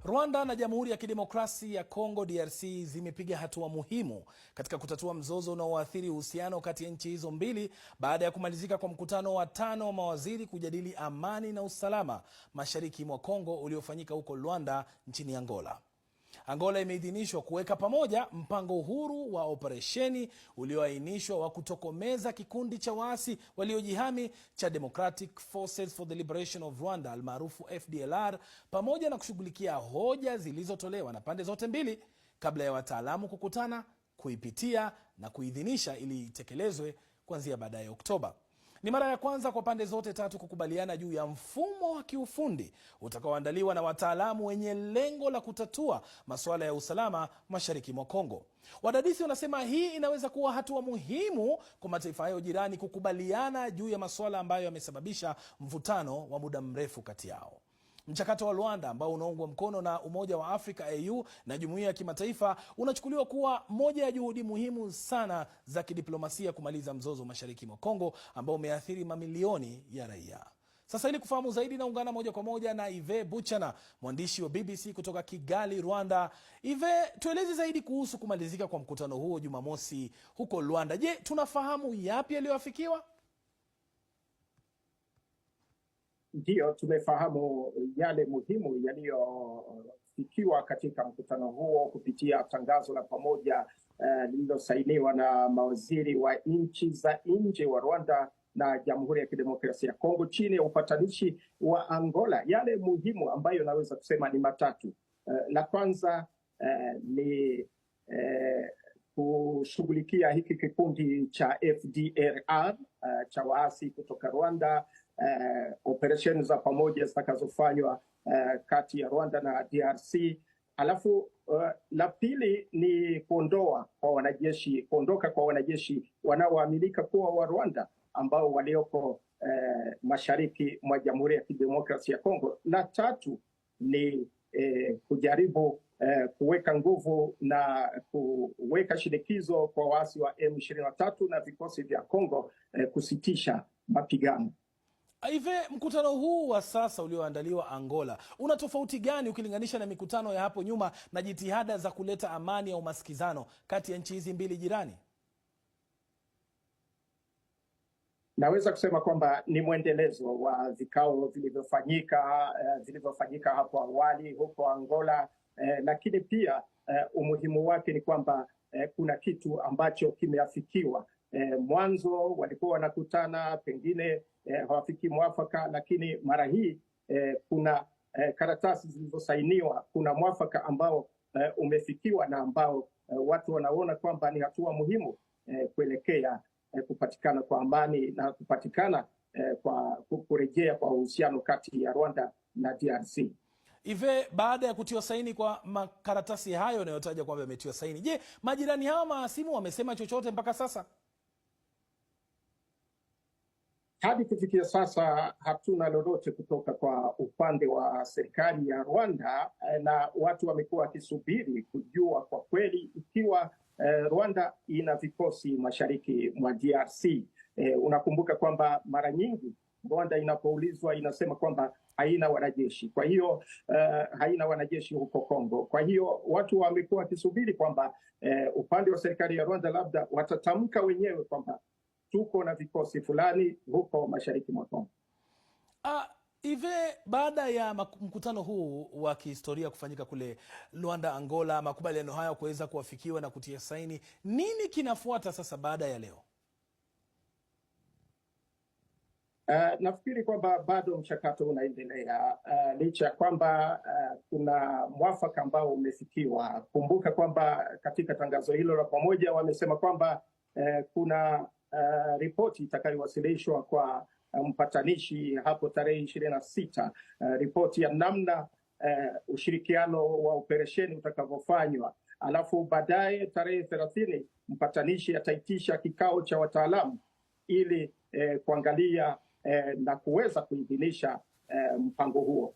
Rwanda na Jamhuri ya Kidemokrasia ya Kongo DRC zimepiga hatua muhimu katika kutatua mzozo unaoathiri uhusiano kati ya nchi hizo mbili baada ya kumalizika kwa mkutano wa 5 wa mawaziri kujadili amani na usalama mashariki mwa Kongo uliofanyika huko Rwanda nchini Angola. Angola imeidhinishwa kuweka pamoja mpango huru wa operesheni ulioainishwa wa kutokomeza kikundi cha waasi waliojihami cha Democratic Forces for the Liberation of Rwanda almaarufu FDLR, pamoja na kushughulikia hoja zilizotolewa na pande zote mbili kabla ya wataalamu kukutana, kuipitia na kuidhinisha ili itekelezwe kuanzia baadaye Oktoba. Ni mara ya kwanza kwa pande zote tatu kukubaliana juu ya mfumo wa kiufundi utakaoandaliwa na wataalamu wenye lengo la kutatua masuala ya usalama mashariki mwa Kongo. Wadadisi wanasema hii inaweza kuwa hatua muhimu kwa mataifa hayo jirani kukubaliana juu ya masuala ambayo yamesababisha mvutano wa muda mrefu kati yao. Mchakato wa Rwanda ambao unaungwa mkono na Umoja wa Afrika AU na jumuiya ya kimataifa unachukuliwa kuwa moja ya juhudi muhimu sana za kidiplomasia kumaliza mzozo mashariki mwa Kongo ambao umeathiri mamilioni ya raia. Sasa ili kufahamu zaidi naungana moja kwa moja na Ive Buchana, mwandishi wa BBC kutoka Kigali, Rwanda. Ive, tueleze zaidi kuhusu kumalizika kwa mkutano huo Jumamosi huko Rwanda. Je, tunafahamu yapi yaliyoafikiwa? Ndiyo, tumefahamu yale muhimu yaliyofikiwa katika mkutano huo kupitia tangazo la pamoja lililosainiwa na mawaziri wa nchi za nje wa Rwanda na Jamhuri ya Kidemokrasia ya Kongo chini ya upatanishi wa Angola. Yale muhimu ambayo naweza kusema ni matatu. La kwanza ni kushughulikia hiki kikundi cha FDLR cha waasi kutoka Rwanda, operesheni za pamoja zitakazofanywa kati ya Rwanda na DRC. Alafu la pili ni kuondoka kwa wanajeshi wanaoaminika kuwa wa Rwanda ambao walioko mashariki mwa Jamhuri ya Kidemokrasia ya Kongo. La tatu ni kujaribu kuweka nguvu na kuweka shinikizo kwa waasi wa M23 na vikosi vya Kongo kusitisha mapigano. Ive, mkutano huu wa sasa ulioandaliwa Angola una tofauti gani ukilinganisha na mikutano ya hapo nyuma na jitihada za kuleta amani au masikizano kati ya nchi hizi mbili jirani? Naweza kusema kwamba ni mwendelezo wa vikao vilivyofanyika hapo awali huko Angola, lakini pia umuhimu wake ni kwamba kuna kitu ambacho kimeafikiwa. Mwanzo walikuwa wanakutana, pengine hawafiki mwafaka, lakini mara hii kuna karatasi zilizosainiwa, kuna mwafaka ambao umefikiwa na ambao watu wanaona kwamba ni hatua muhimu kuelekea kupatikana kwa amani na kupatikana kwa kurejea kwa uhusiano kati ya Rwanda na DRC. Ive, baada ya kutiwa saini kwa makaratasi hayo yanayotaja kwamba yametiwa saini, je, majirani hawa maasimu wamesema chochote mpaka sasa? Hadi kufikia sasa hatuna lolote kutoka kwa upande wa serikali ya Rwanda, na watu wamekuwa wakisubiri kujua kwa kweli ikiwa Rwanda ina vikosi mashariki mwa DRC. Unakumbuka kwamba mara nyingi Rwanda inapoulizwa inasema kwamba haina wanajeshi. Kwa hiyo haina wanajeshi huko Kongo. Kwa hiyo watu wamekuwa wakisubiri kwamba upande wa serikali ya Rwanda labda watatamka wenyewe kwamba tuko na vikosi fulani huko mashariki mwa Kongo. Ive, baada ya mkutano huu wa kihistoria kufanyika kule Rwanda, Angola, makubaliano hayo kuweza kuafikiwa na kutia saini, nini kinafuata sasa baada ya leo? Nafikiri kwamba bado mchakato unaendelea, licha ya kwamba kuna mwafaka ambao umefikiwa. Kumbuka kwamba katika tangazo hilo la pamoja wamesema kwamba kuna ripoti itakayowasilishwa kwa mpatanishi hapo tarehe 26, ripoti ya namna ushirikiano wa operesheni utakavyofanywa. Alafu baadaye tarehe 30 mpatanishi ataitisha kikao cha wataalamu ili kuangalia na kuweza kuidhinisha mpango huo.